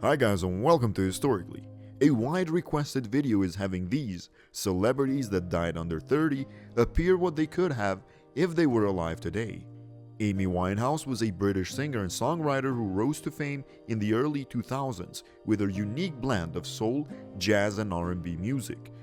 Hi guys and welcome to Historically. A wide requested video is having these celebrities that died under 30 appear what they could have if they were alive today. Amy Winehouse was a British singer and songwriter who rose to fame in the early 2000s with her unique blend of soul, jazz and R&B music.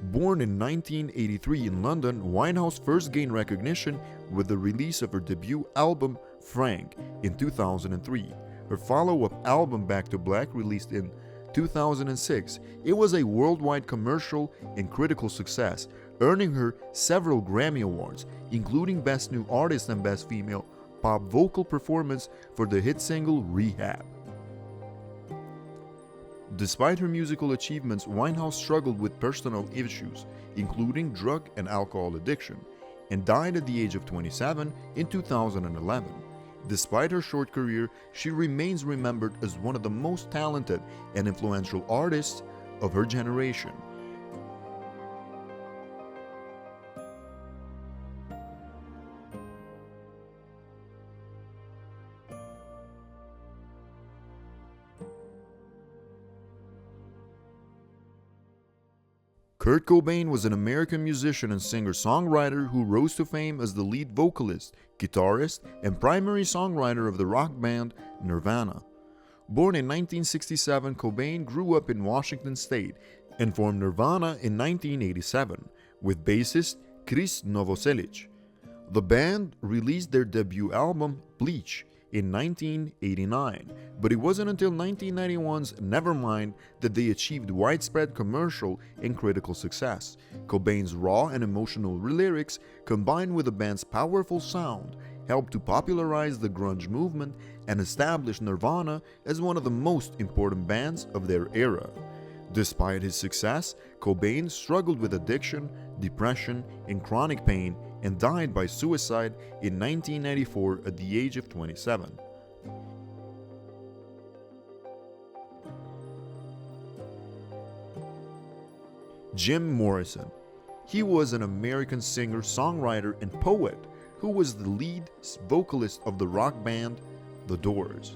Born in 1983 in London, Winehouse first gained recognition with the release of her debut album Frank in 2003. Her follow-up album Back to Black, released in 2006, it was a worldwide commercial and critical success, earning her several Grammy Awards, including Best New Artist and Best Female Pop Vocal Performance for the hit single Rehab. Despite her musical achievements, Winehouse struggled with personal issues, including drug and alcohol addiction, and died at the age of 27 in 2011. Despite her short career, she remains remembered as one of the most talented and influential artists of her generation. Kurt Cobain was an American musician and singer-songwriter who rose to fame as the lead vocalist, guitarist, and primary songwriter of the rock band Nirvana. Born in 1967, Cobain grew up in Washington State and formed Nirvana in 1987 with bassist Chris Novoselic. The band released their debut album, Bleach, in 1989, but it wasn't until 1991's Nevermind that they achieved widespread commercial and critical success. Cobain's raw and emotional lyrics, combined with the band's powerful sound, helped to popularize the grunge movement and establish Nirvana as one of the most important bands of their era. Despite his success, Cobain struggled with addiction, depression, and chronic pain, and died by suicide in 1994 at the age of 27. Jim Morrison. He was an American singer, songwriter, and poet who was the lead vocalist of the rock band The Doors.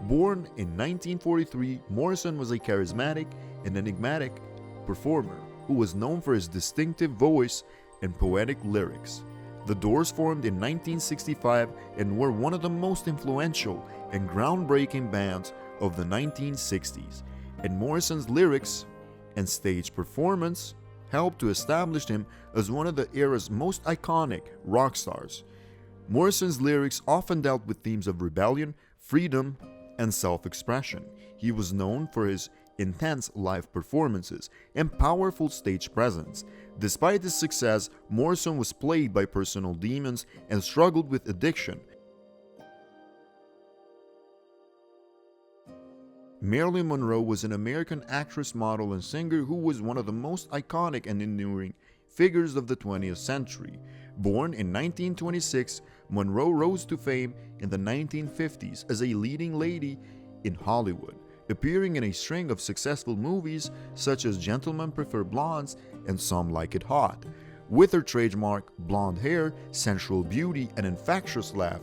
Born in 1943, Morrison was a charismatic and enigmatic performer who was known for his distinctive voice and poetic lyrics. The Doors formed in 1965 and were one of the most influential and groundbreaking bands of the 1960s, and Morrison's lyrics and stage performance helped to establish him as one of the era's most iconic rock stars. Morrison's lyrics often dealt with themes of rebellion, freedom, and self-expression. He was known for his intense live performances and powerful stage presence. Despite his success, Morrison was plagued by personal demons and struggled with addiction. Marilyn Monroe was an American actress, model, and singer who was one of the most iconic and enduring figures of the 20th century. Born in 1926, Monroe rose to fame in the 1950s as a leading lady in Hollywood, appearing in a string of successful movies such as Gentlemen Prefer Blondes and Some Like It Hot. With her trademark blonde hair, sensual beauty, and infectious laugh,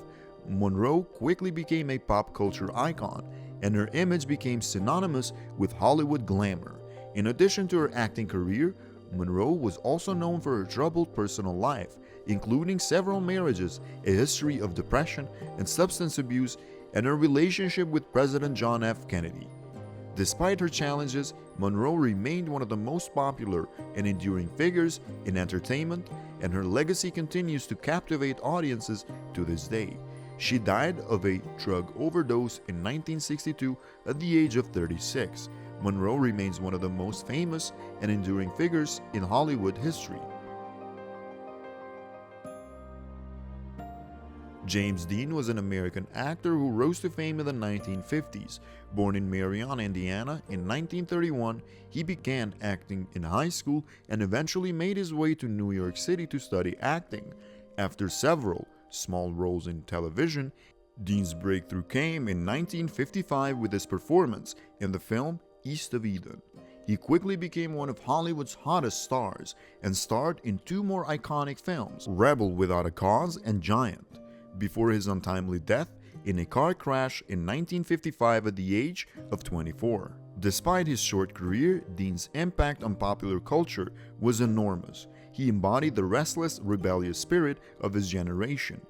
Monroe quickly became a pop culture icon, and her image became synonymous with Hollywood glamour. In addition to her acting career, Monroe was also known for her troubled personal life, including several marriages, a history of depression and substance abuse, and her relationship with President John F. Kennedy. Despite her challenges, Monroe remained one of the most popular and enduring figures in entertainment, and her legacy continues to captivate audiences to this day. She died of a drug overdose in 1962 at the age of 36. Monroe remains one of the most famous and enduring figures in Hollywood history. James Dean was an American actor who rose to fame in the 1950s. Born in Marion, Indiana in 1931, he began acting in high school and eventually made his way to New York City to study acting. After several small roles in television, Dean's breakthrough came in 1955 with his performance in the film East of Eden. He quickly became one of Hollywood's hottest stars and starred in two more iconic films, Rebel Without a Cause and Giant. Before his untimely death, in a car crash in 1955 at the age of 24. Despite his short career, Dean's impact on popular culture was enormous. He embodied the restless, rebellious spirit of his generation.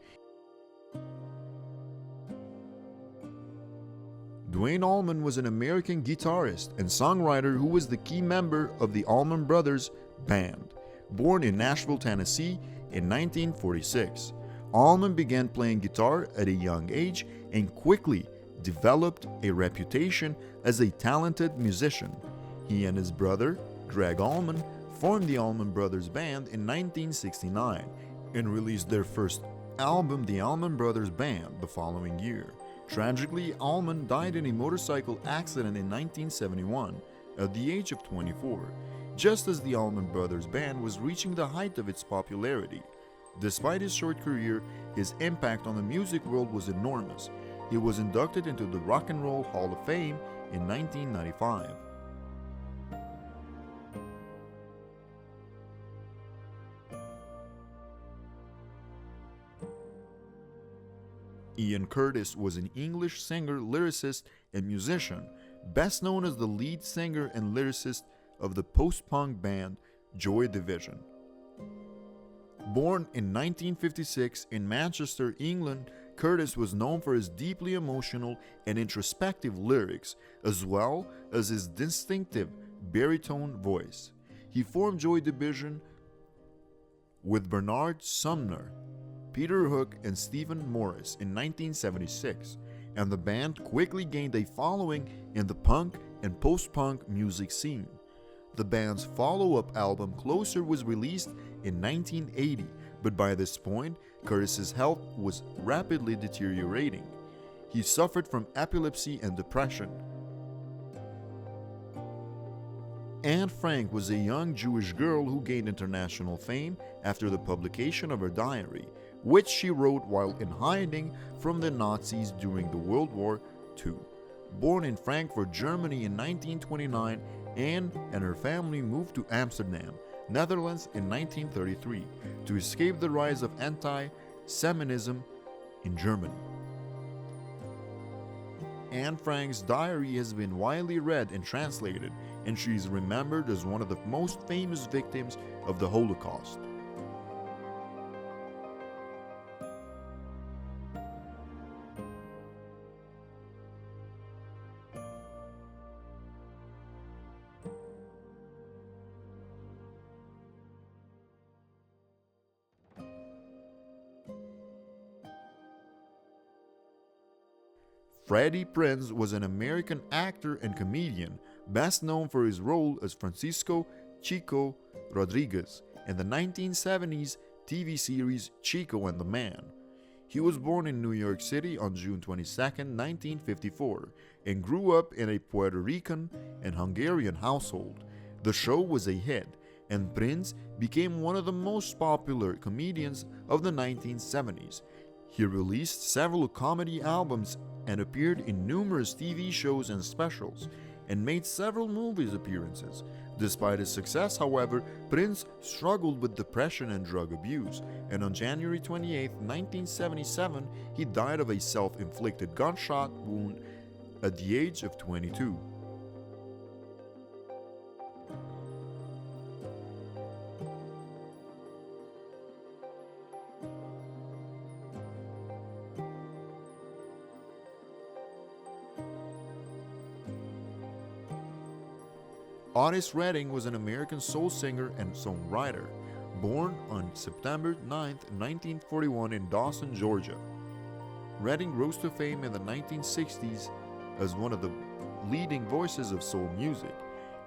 Duanne Allman was an American guitarist and songwriter who was the key member of the Allman Brothers Band. Born in Nashville, Tennessee in 1946, Allman began playing guitar at a young age and quickly developed a reputation as a talented musician. He and his brother, Greg Allman, formed the Allman Brothers Band in 1969 and released their first album, The Allman Brothers Band, the following year. Tragically, Allman died in a motorcycle accident in 1971 at the age of 24, just as the Allman Brothers Band was reaching the height of its popularity. Despite his short career, his impact on the music world was enormous. He was inducted into the Rock and Roll Hall of Fame in 1995. Ian Curtis was an English singer, lyricist, and musician, best known as the lead singer and lyricist of the post-punk band Joy Division. Born in 1956 in Manchester, England, Curtis was known for his deeply emotional and introspective lyrics, as well as his distinctive baritone voice. He formed Joy Division with Bernard Sumner, Peter Hook, and Stephen Morris in 1976, and the band quickly gained a following in the punk and post-punk music scene. The band's follow-up album Closer was released in 1980, but by this point, Curtis's health was rapidly deteriorating. He suffered from epilepsy and depression. Anne Frank was a young Jewish girl who gained international fame after the publication of her diary, which she wrote while in hiding from the Nazis during the World War II. Born in Frankfurt, Germany in 1929, Anne and her family moved to Amsterdam, Netherlands in 1933 to escape the rise of anti-Semitism in Germany. Anne Frank's diary has been widely read and translated, and she is remembered as one of the most famous victims of the Holocaust. Freddie Prinze was an American actor and comedian, best known for his role as Francisco Chico Rodriguez in the 1970s TV series Chico and the Man. He was born in New York City on June 22, 1954, and grew up in a Puerto Rican and Hungarian household. The show was a hit, and Prinze became one of the most popular comedians of the 1970s. He released several comedy albums and appeared in numerous TV shows and specials, and made several movies appearances. Despite his success, however, Prinze struggled with depression and drug abuse, and on January 28, 1977, he died of a self-inflicted gunshot wound at the age of 22. Otis Redding was an American soul singer and songwriter, born on September 9, 1941 in Dawson, Georgia. Redding rose to fame in the 1960s as one of the leading voices of soul music.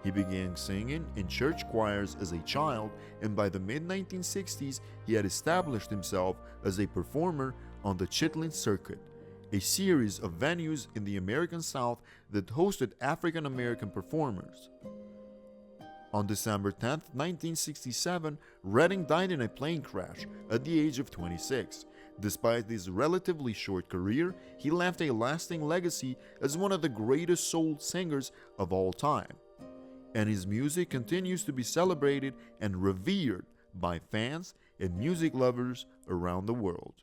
He began singing in church choirs as a child, and by the mid-1960s he had established himself as a performer on the Chitlin Circuit, a series of venues in the American South that hosted African American performers. On December 10, 1967, Redding died in a plane crash at the age of 26. Despite his relatively short career, he left a lasting legacy as one of the greatest soul singers of all time, and his music continues to be celebrated and revered by fans and music lovers around the world.